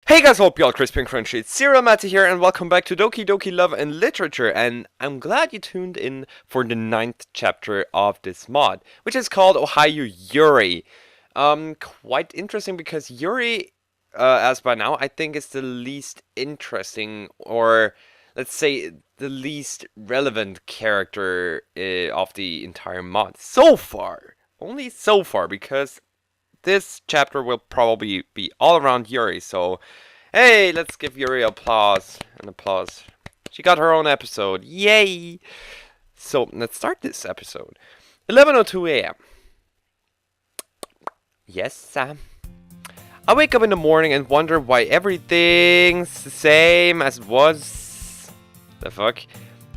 Hey guys, hope you all crispy and crunchy. It's CerealMaty here, and welcome back to Doki Love and Literature. And I'm glad you tuned in for the 9th chapter of this mod, which is called Ohio Yuri. Quite interesting because Yuri, as by now, I think is the least interesting, or let's say the least relevant character of the entire mod so far. Only so far, because this chapter will probably be all around Yuri, so hey, let's give Yuri applause. An applause. She got her own episode. Yay! So, let's start this episode. 11:02 a.m. Yes, Sam. I wake up in the morning and wonder why everything's the same as it was. The fuck?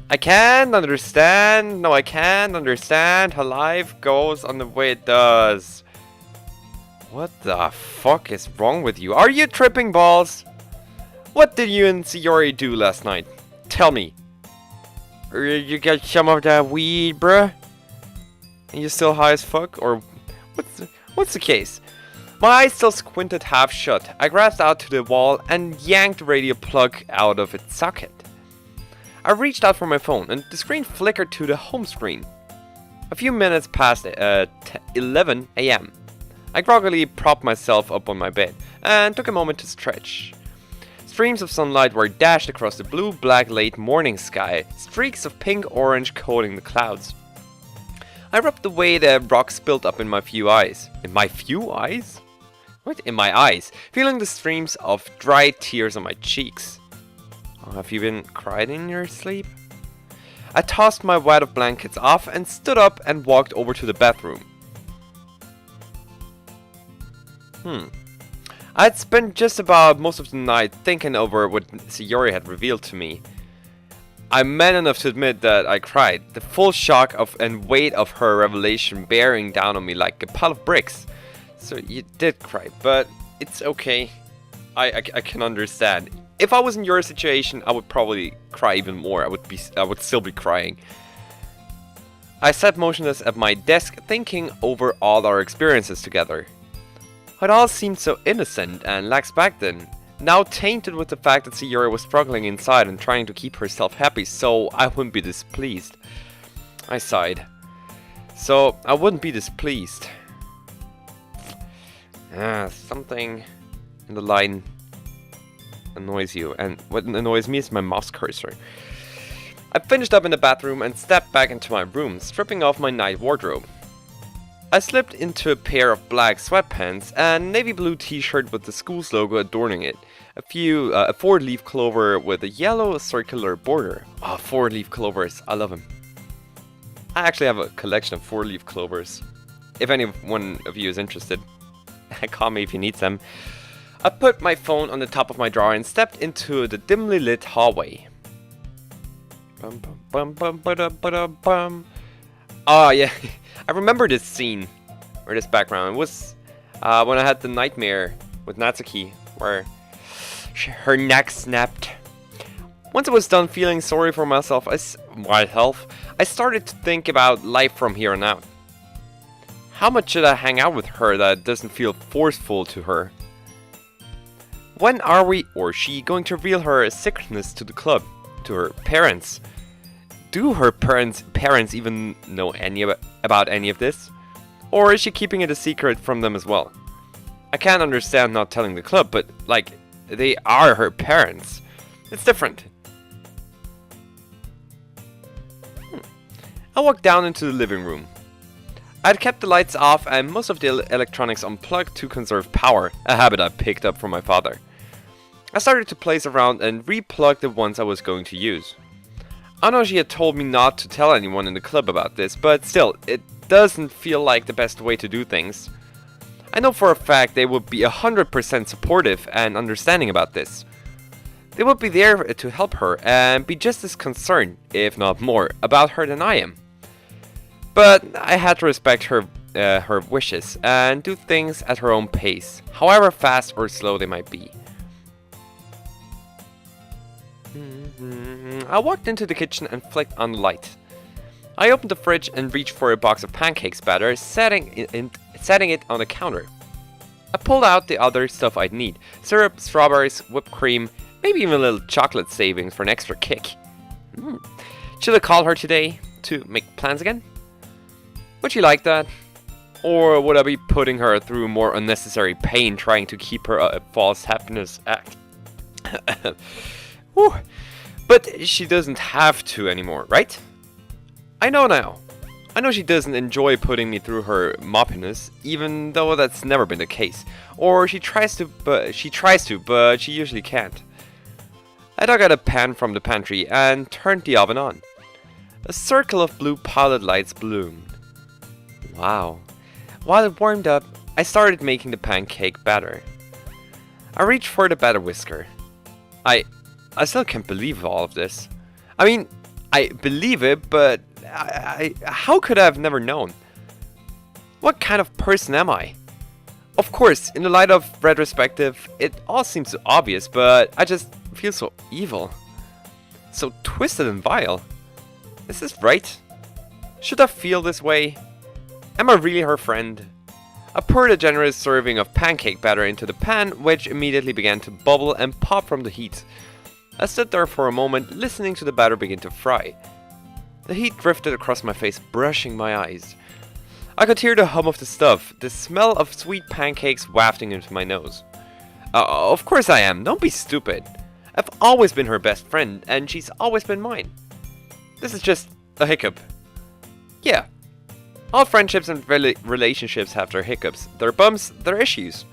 I can't understand. No, I can't understand how life goes on the way it does. What the fuck is wrong with you? Are you tripping balls? What did you and Sayori do last night? Tell me. You got some of that weed, bruh? And you still high as fuck? Or what's the case? My eyes still squinted half shut. I grasped out to the wall and yanked the radio plug out of its socket. I reached out for my phone and the screen flickered to the home screen. A few minutes past 11 a.m. I groggily propped myself up on my bed and took a moment to stretch. Streams of sunlight were dashed across the blue-black late morning sky, streaks of pink-orange coating the clouds. I rubbed away the rocks built up in my few eyes. In my few eyes? What? In my eyes, feeling the streams of dry tears on my cheeks. Oh, have you been crying in your sleep? I tossed my wad of blankets off and stood up and walked over to the bathroom. I'd spent just about most of the night thinking over what Sayori had revealed to me. I'm man enough to admit that I cried, the full shock of and weight of her revelation bearing down on me like a pile of bricks. So you did cry, but it's okay. I can understand. If I was in your situation, I would probably cry even more. I would still be crying. I sat motionless at my desk, thinking over all our experiences together. It all seemed so innocent and lax back then, now tainted with the fact that Sayori was struggling inside and trying to keep herself happy so I wouldn't be displeased. I sighed. So I wouldn't be displeased. Something in the line annoys you, and what annoys me is my mouse cursor. I finished up in the bathroom and stepped back into my room, stripping off my night wardrobe. I slipped into a pair of black sweatpants and a navy blue t-shirt with the school's logo adorning it. A 4-leaf clover with a yellow circular border. Oh, 4-leaf clovers, I love them. I actually have a collection of 4-leaf clovers. If any one of you is interested, call me if you need them. I put my phone on the top of my drawer and stepped into the dimly lit hallway. Oh yeah. I remember this scene, or this background. It was when I had the nightmare with Natsuki, where her neck snapped. Once I was done feeling sorry for myself, I started to think about life from here on out. How much should I hang out with her that it doesn't feel forceful to her? When are we, or she, going to reveal her secretness to the club, to her parents? Do her parents even know about any of this? Or is she keeping it a secret from them as well? I can't understand not telling the club, but, like, they are her parents. It's different. I walked down into the living room. I'd kept the lights off and most of the electronics unplugged to conserve power, a habit I picked up from my father. I started to place around and re-plug the ones I was going to use. I know she had told me not to tell anyone in the club about this, but still, it doesn't feel like the best way to do things. I know for a fact they would be 100% supportive and understanding about this. They would be there to help her and be just as concerned, if not more, about her than I am. But I had to respect her wishes and do things at her own pace, however fast or slow they might be. I walked into the kitchen and flicked on the light. I opened the fridge and reached for a box of pancakes batter, setting it on the counter. I pulled out the other stuff I'd need. Syrup, strawberries, whipped cream, maybe even a little chocolate savings for an extra kick. Should I call her today to make plans again? Would she like that? Or would I be putting her through more unnecessary pain trying to keep her a false happiness act? But she doesn't have to anymore, right? I know now. I know she doesn't enjoy putting me through her moppiness, even though that's never been the case. Or she tries to, but she usually can't. I dug out a pan from the pantry and turned the oven on. A circle of blue pilot lights bloomed. Wow. While it warmed up, I started making the pancake batter. I reached for the batter whisker. I still can't believe all of this. I mean, I believe it, but how could I have never known? What kind of person am I? Of course, in the light of retrospective, it all seems so obvious, but I just feel so evil. So twisted and vile. Is this right? Should I feel this way? Am I really her friend? I poured a generous serving of pancake batter into the pan, which immediately began to bubble and pop from the heat. I stood there for a moment, listening to the batter begin to fry. The heat drifted across my face, brushing my eyes. I could hear the hum of the stuff, the smell of sweet pancakes wafting into my nose. Of course I am, don't be stupid. I've always been her best friend, and she's always been mine. This is just a hiccup. Yeah. All friendships and relationships have their hiccups, their bumps, their issues.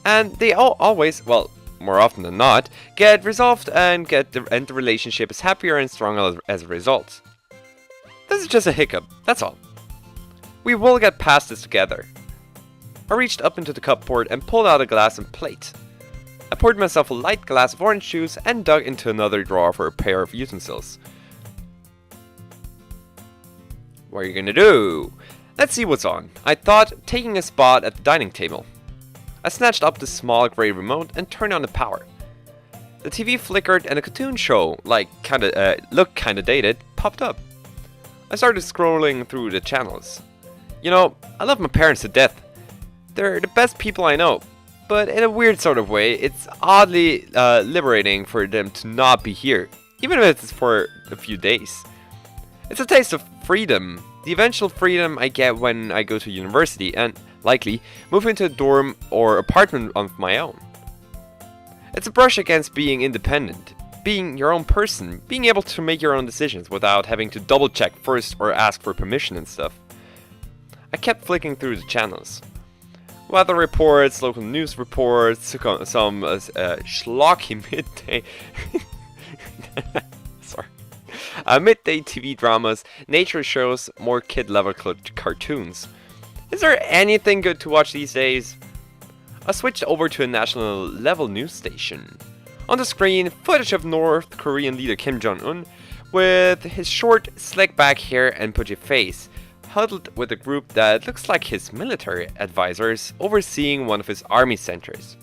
And they always, well, more often than not, get resolved and the relationship is happier and stronger as a result. This is just a hiccup, that's all. We will get past this together. I reached up into the cupboard and pulled out a glass and plate. I poured myself a light glass of orange juice and dug into another drawer for a pair of utensils. What are you gonna do? Let's see what's on, I thought, taking a spot at the dining table. I snatched up the small grey remote and turned on the power. The TV flickered and a cartoon show, looked kinda dated, popped up. I started scrolling through the channels. You know, I love my parents to death. They're the best people I know. But in a weird sort of way, it's oddly liberating for them to not be here, even if it's for a few days. It's a taste of freedom, the eventual freedom I get when I go to university and, likely, move into a dorm or apartment of my own. It's a brush against being independent, being your own person, being able to make your own decisions without having to double check first or ask for permission and stuff. I kept flicking through the channels. Weather reports, local news reports, some schlocky midday... Sorry. Midday TV dramas, nature shows, more kid-level cartoons. Is there anything good to watch these days? I switched over to a national level news station. On the screen, footage of North Korean leader Kim Jong-un with his short, slick back hair and pudgy face, huddled with a group that looks like his military advisors overseeing one of his army centers.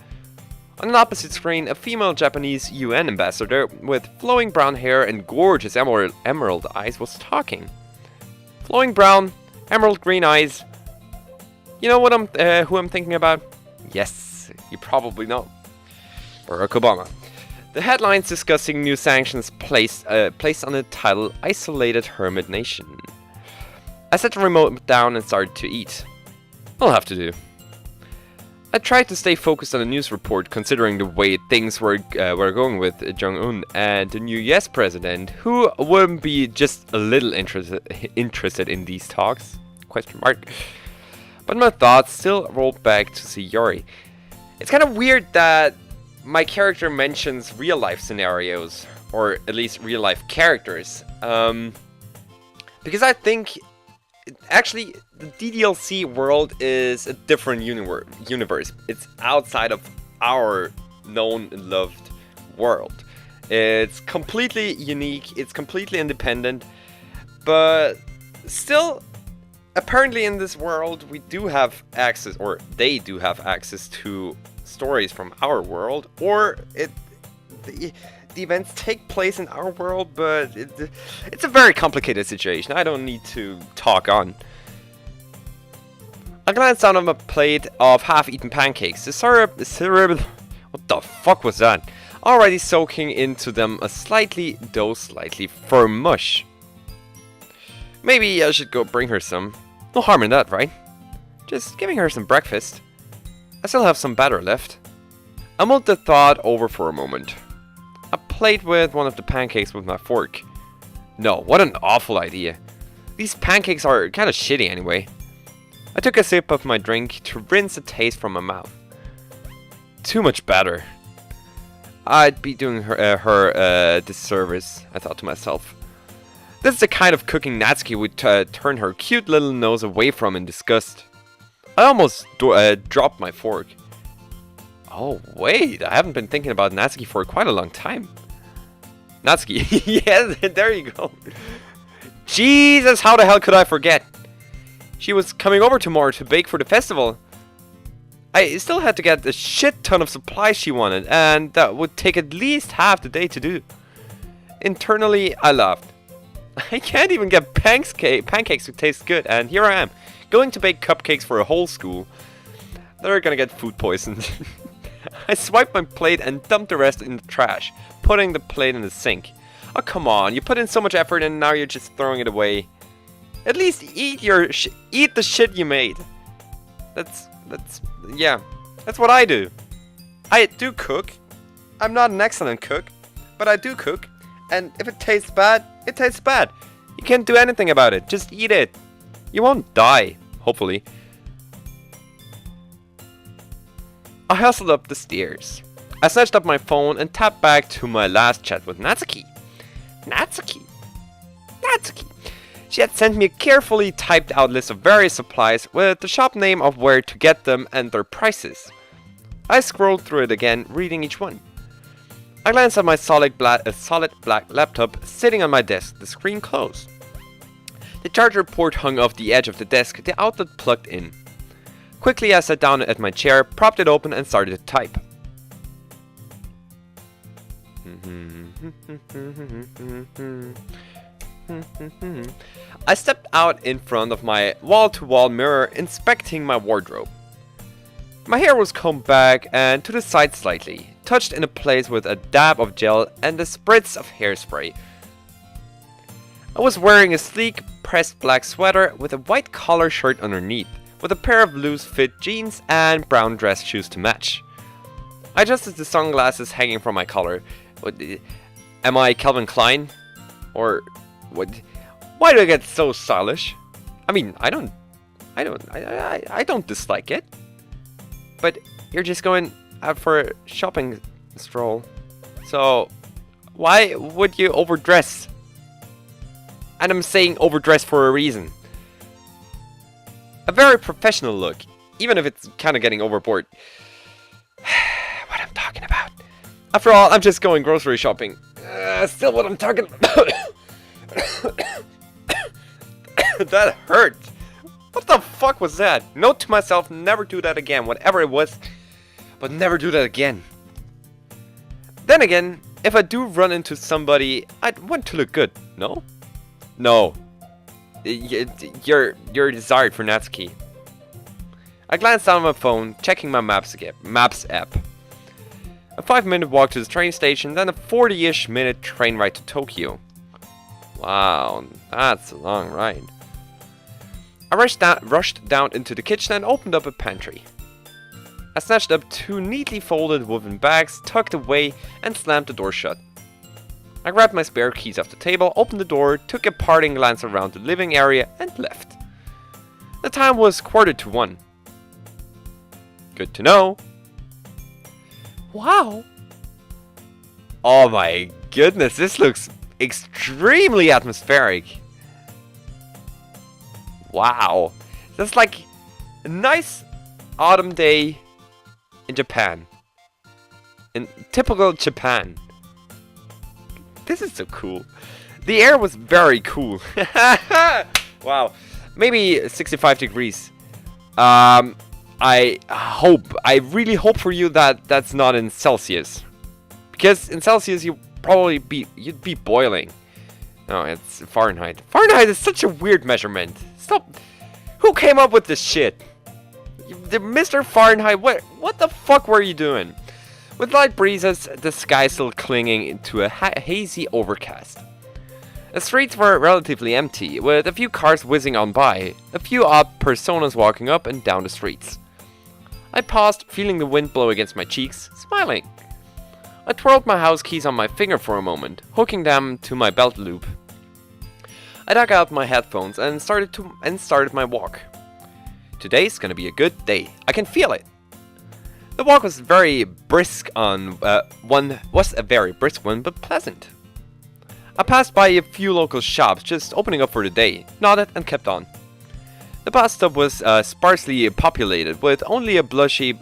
On an opposite screen, a female Japanese UN ambassador with flowing brown hair and gorgeous emerald eyes was talking. Flowing brown, emerald green eyes. You know who I'm thinking about? Yes, you probably know. Barack Obama. The headlines discussing new sanctions placed on the title Isolated Hermit Nation. I set the remote down and started to eat. I'll have to do. I tried to stay focused on the news report considering the way things were going with Jong-un and the new US president, who wouldn't be just a little interested in these talks? Question mark. But my thoughts still rolled back to see Yuri. It's kind of weird that my character mentions real life scenarios, or at least real life characters, because I think actually the DDLC world is a different universe. It's outside of our known and loved world. It's completely unique, it's completely independent, but still, apparently in this world we do have access, or they do have access to stories from our world, or the events take place in our world, but it's a very complicated situation. I don't need to talk on. I glanced down at my plate of half-eaten pancakes. The syrup, what the fuck was that? Already soaking into them a slightly firm mush. Maybe I should go bring her some. No harm in that, right? Just giving her some breakfast. I still have some batter left. I mulled the thought over for a moment. I played with one of the pancakes with my fork. No, what an awful idea. These pancakes are kinda shitty anyway. I took a sip of my drink to rinse the taste from my mouth. Too much batter. I'd be doing her disservice, I thought to myself. This is the kind of cooking Natsuki would turn her cute little nose away from in disgust. I almost dropped my fork. Oh wait, I haven't been thinking about Natsuki for quite a long time. Natsuki, yes, there you go. Jesus, how the hell could I forget? She was coming over tomorrow to bake for the festival. I still had to get a shit ton of supplies she wanted, and that would take at least half the day to do. Internally, I laughed. I can't even get pancakes to taste good, and here I am, going to bake cupcakes for a whole school. They're gonna get food poisoned. I swiped my plate and dumped the rest in the trash, putting the plate in the sink. Oh come on, you put in so much effort and now you're just throwing it away. At least eat the shit you made. That's what I do. I do cook. I'm not an excellent cook, but I do cook. And if it tastes bad, it tastes bad. You can't do anything about it. Just eat it. You won't die, hopefully. I hustled up the stairs. I snatched up my phone and tapped back to my last chat with Natsuki. Natsuki. She had sent me a carefully typed out list of various supplies with the shop name of where to get them and their prices. I scrolled through it again, reading each one. I glanced at my solid black laptop sitting on my desk, the screen closed. The charger port hung off the edge of the desk, the outlet plugged in. Quickly I sat down at my chair, propped it open and started to type. I stepped out in front of my wall-to-wall mirror, inspecting my wardrobe. My hair was combed back and to the side slightly, touched in a place with a dab of gel and a spritz of hairspray. I was wearing a sleek, pressed black sweater with a white collar shirt underneath, with a pair of loose-fit jeans and brown dress shoes to match. I adjusted the sunglasses hanging from my collar. Am I Calvin Klein? Or what? Why do I get so stylish? I mean, I don't dislike it. But you're just going out for a shopping stroll. So why would you overdress? And I'm saying overdress for a reason. A very professional look, even if it's kind of getting overboard. What I'm talking about. After all, I'm just going grocery shopping. Still what I'm talking about. That hurt. What the fuck was that? Note to myself, never do that again, whatever it was. But never do that again. Then again, if I do run into somebody, I'd want to look good, no? No. You're desired for Natsuki. I glanced down at my phone, checking my Maps app. A 5-minute walk to the train station, then a 40-ish minute train ride to Tokyo. Wow, that's a long ride. I rushed down into the kitchen and opened up a pantry. I snatched up 2 neatly folded woven bags, tucked away, and slammed the door shut. I grabbed my spare keys off the table, opened the door, took a parting glance around the living area, and left. The time was 1:45. Good to know. Wow. Oh my goodness, this looks extremely atmospheric. Wow. That's like a nice autumn day in Japan. In typical Japan. This is so cool. The air was very cool. Wow. Maybe 65 degrees. I really hope for you that that's not in Celsius. Because in Celsius you'd be boiling. No, it's Fahrenheit. Fahrenheit is such a weird measurement. Stop. Who came up with this shit? Mr. Fahrenheit, what the fuck were you doing? With light breezes, the sky still clinging to a hazy overcast. The streets were relatively empty, with a few cars whizzing on by, a few odd personas walking up and down the streets. I paused, feeling the wind blow against my cheeks, smiling. I twirled my house keys on my finger for a moment, hooking them to my belt loop. I dug out my headphones and started my walk. Today's gonna be a good day. I can feel it. The walk was very brisk was a very brisk one, but pleasant. I passed by a few local shops just opening up for the day, nodded and kept on. The bus stop was sparsely populated with only a bushy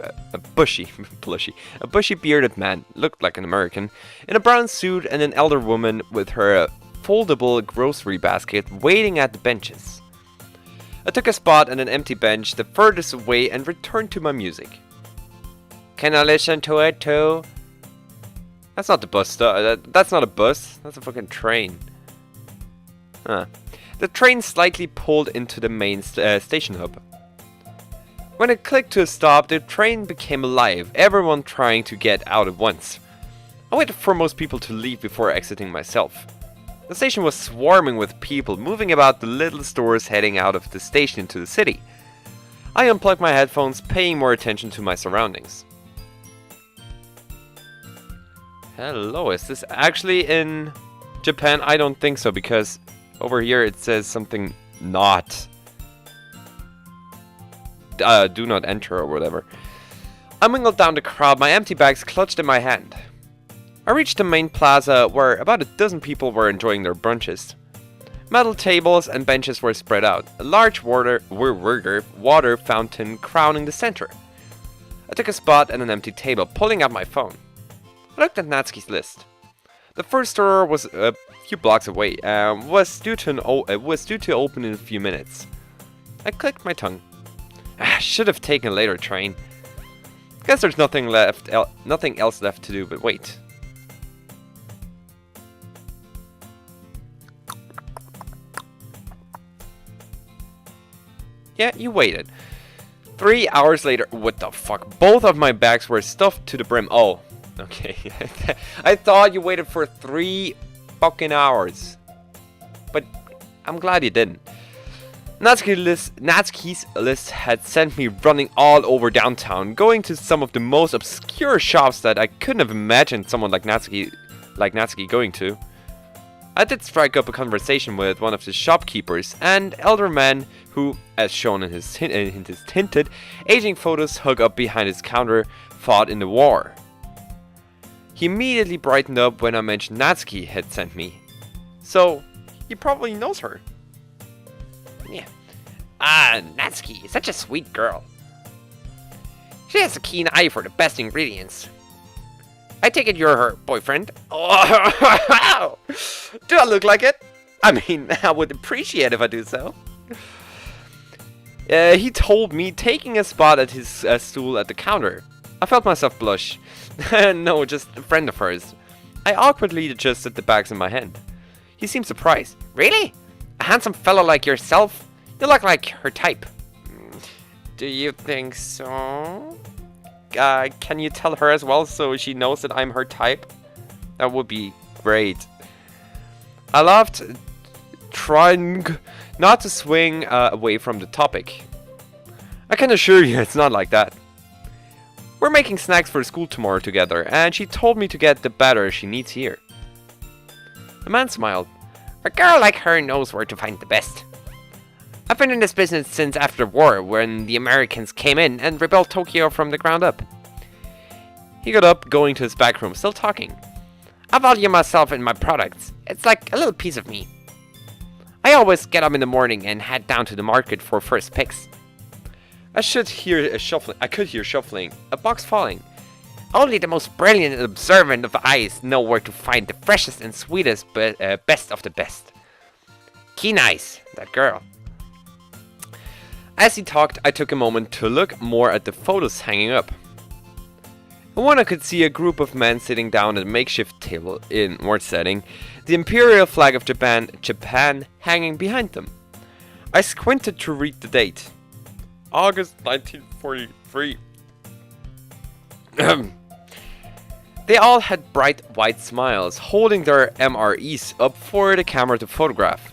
bearded man, looked like an American, in a brown suit and an elder woman with her foldable grocery basket waiting at the benches. I took a spot on an empty bench the furthest away and returned to my music. Can I listen to it too? That's not the bus stop. That's not a bus. That's a fucking train. Huh. The train slightly pulled into the main station hub. When it clicked to a stop, the train became alive, everyone trying to get out at once. I waited for most people to leave before exiting myself. The station was swarming with people moving about the little stores heading out of the station into the city. I unplugged my headphones, paying more attention to my surroundings. Hello, is this actually in Japan? I don't think so, because over here it says something not. Do not enter or whatever. I mingled down the crowd, my empty bags clutched in my hand. I reached the main plaza where about a dozen people were enjoying their brunches. Metal tables and benches were spread out, a large water fountain crowning the center. I took a spot at an empty table, pulling out my phone. I looked at Natsuki's list. The first store was a few blocks away, was due to open in a few minutes. I clicked my tongue. Should have taken a later train. Guess there's nothing else left to do but wait. Yeah, you waited. 3 hours later, what the fuck? Both of my bags were stuffed to the brim. Oh. Okay, I thought you waited for 3 fucking hours. But I'm glad you didn't. Natsuki's list had sent me running all over downtown, going to some of the most obscure shops that I couldn't have imagined someone like Natsuki going to. I did strike up a conversation with one of the shopkeepers, an elder man who, as shown in his tinted, aging photos hung up behind his counter, fought in the war. He immediately brightened up when I mentioned Natsuki had sent me. So, he probably knows her. Yeah. Natsuki, such a sweet girl. She has a keen eye for the best ingredients. I take it you're her boyfriend? Oh, do I look like it? I mean, I would appreciate if I do so. He told me, taking a spot at his stool at the counter. I felt myself blush. No, just a friend of hers. I awkwardly adjusted the bags in my hand. He seemed surprised. Really? A handsome fellow like yourself? You look like her type. Do you think so? Can you tell her as well so she knows that I'm her type? That would be great. I laughed, trying not to swing away from the topic. I can assure you it's not like that. We're making snacks for school tomorrow together, and she told me to get the batter she needs here. The man smiled. A girl like her knows where to find the best. I've been in this business since after the war, when the Americans came in and rebuilt Tokyo from the ground up. He got up, going to his back room, still talking. I value myself in my products. It's like a little piece of me. I always get up in the morning and head down to the market for first picks. I could hear shuffling, a box falling. Only the most brilliant and observant of eyes know where to find the freshest and sweetest, best of the best. Keen eyes, that girl. As he talked, I took a moment to look more at the photos hanging up. In one I could see a group of men sitting down at a makeshift table in war setting, the imperial flag of Japan hanging behind them. I squinted to read the date. August 19th. 43. They all had bright white smiles, holding their MREs up for the camera to photograph.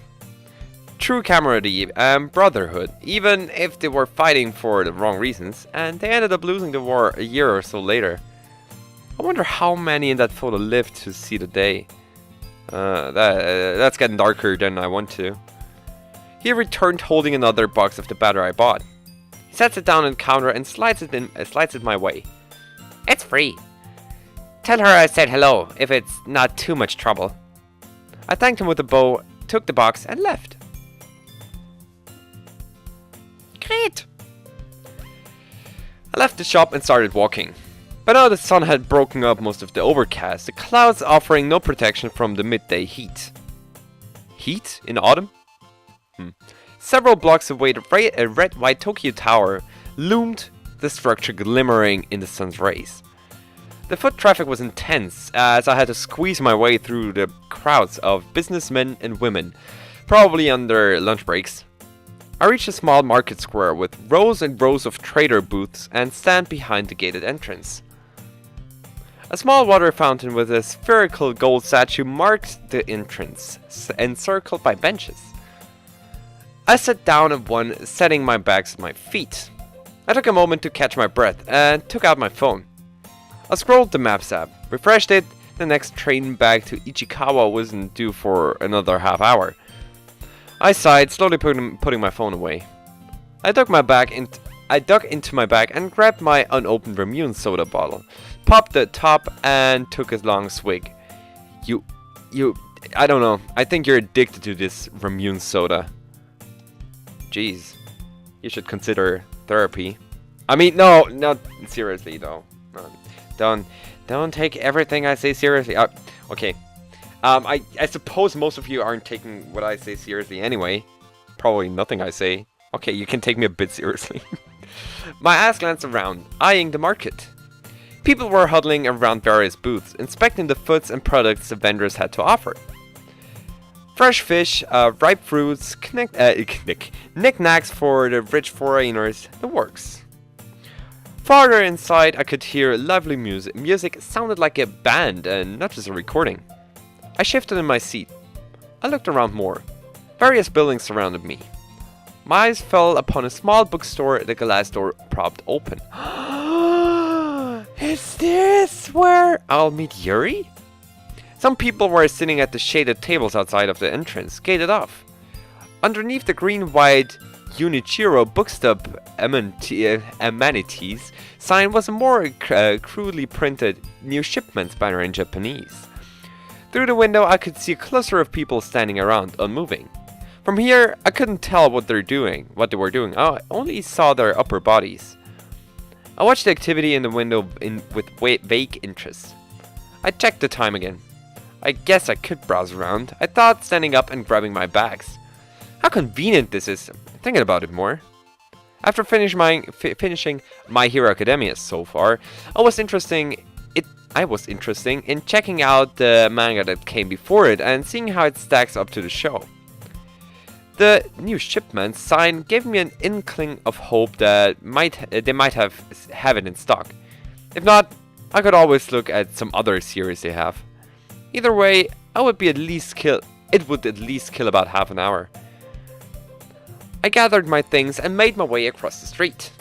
True camaraderie and brotherhood, even if they were fighting for the wrong reasons, and they ended up losing the war a year or so later. I wonder how many in that photo lived to see the day. That's getting darker than I want to. He returned holding another box of the batter I bought. He sets it down on the counter and slides it my way. It's free. Tell her I said hello, if it's not too much trouble. I thanked him with a bow, took the box, and left. Great! I left the shop and started walking. By now the sun had broken up most of the overcast, the clouds offering no protection from the midday heat. Heat? In autumn? Several blocks away, a red-white Tokyo tower loomed, the structure glimmering in the sun's rays. The foot traffic was intense, as I had to squeeze my way through the crowds of businessmen and women, probably on their lunch breaks. I reached a small market square with rows and rows of trader booths and stand behind the gated entrance. A small water fountain with a spherical gold statue marked the entrance, encircled by benches. I sat down at one, setting my bags at my feet. I took a moment to catch my breath and took out my phone. I scrolled the Maps app, refreshed it. The next train back to Ichikawa wasn't due for another half hour. I sighed, slowly putting my phone away. I dug into my bag and grabbed my unopened Ramune soda bottle, popped the top, and took a long swig. I don't know. I think you're addicted to this Ramune soda. Jeez, you should consider therapy. I mean, no, not seriously though. Don't take everything I say seriously. Okay. I suppose most of you aren't taking what I say seriously anyway. Probably nothing I say. Okay, you can take me a bit seriously. My ass glanced around, eyeing the market. People were huddling around various booths, inspecting the foods and products the vendors had to offer. Fresh fish, ripe fruits, knickknacks for the rich foreigners, the works. Farther inside, I could hear lively music. Music sounded like a band and not just a recording. I shifted in my seat. I looked around more. Various buildings surrounded me. My eyes fell upon a small bookstore, the glass door propped open. Is this where I'll meet Yuri? Some people were sitting at the shaded tables outside of the entrance, gated off. Underneath the green-white Unichiro bookstop amenities sign was a more crudely printed New Shipments banner in Japanese. Through the window I could see a cluster of people standing around, unmoving. From here I couldn't tell what they were doing. I only saw their upper bodies. I watched the activity in the window with vague interest. I checked the time again. I guess I could browse around, I thought, standing up and grabbing my bags. How convenient this is, thinking about it more. After finishing My Hero Academia so far, I was interested in checking out the manga that came before it and seeing how it stacks up to the show. The New Shipments sign gave me an inkling of hope that they might have it in stock. If not, I could always look at some other series they have. Either way, it would at least kill about half an hour. I gathered my things and made my way across the street.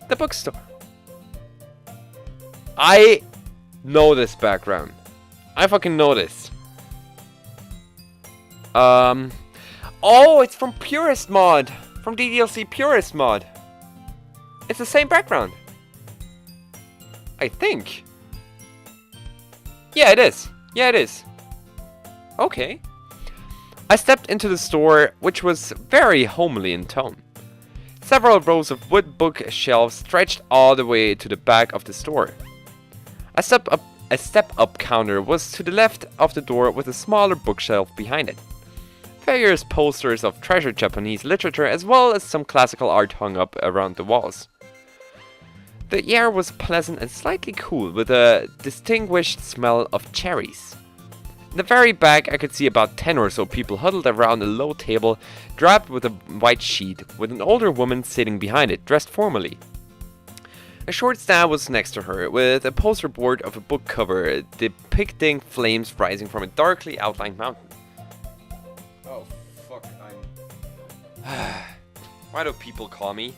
The bookstore. I know this background. I fucking know this. Oh, it's from Purist Mod. From DDLC Purist Mod. It's the same background. I think. Yeah, it is. Yeah, it is. Okay. I stepped into the store, which was very homely in tone. Several rows of wood bookshelves stretched all the way to the back of the store. A step-up counter was to the left of the door with a smaller bookshelf behind it. Various posters of treasured Japanese literature as well as some classical art hung up around the walls. The air was pleasant and slightly cool with a distinguished smell of cherries. In the very back, I could see about 10 or so people huddled around a low table, draped with a white sheet, with an older woman sitting behind it, dressed formally. A short stand was next to her, with a poster board of a book cover depicting flames rising from a darkly outlined mountain. Oh, fuck, I'm... Why do people call me?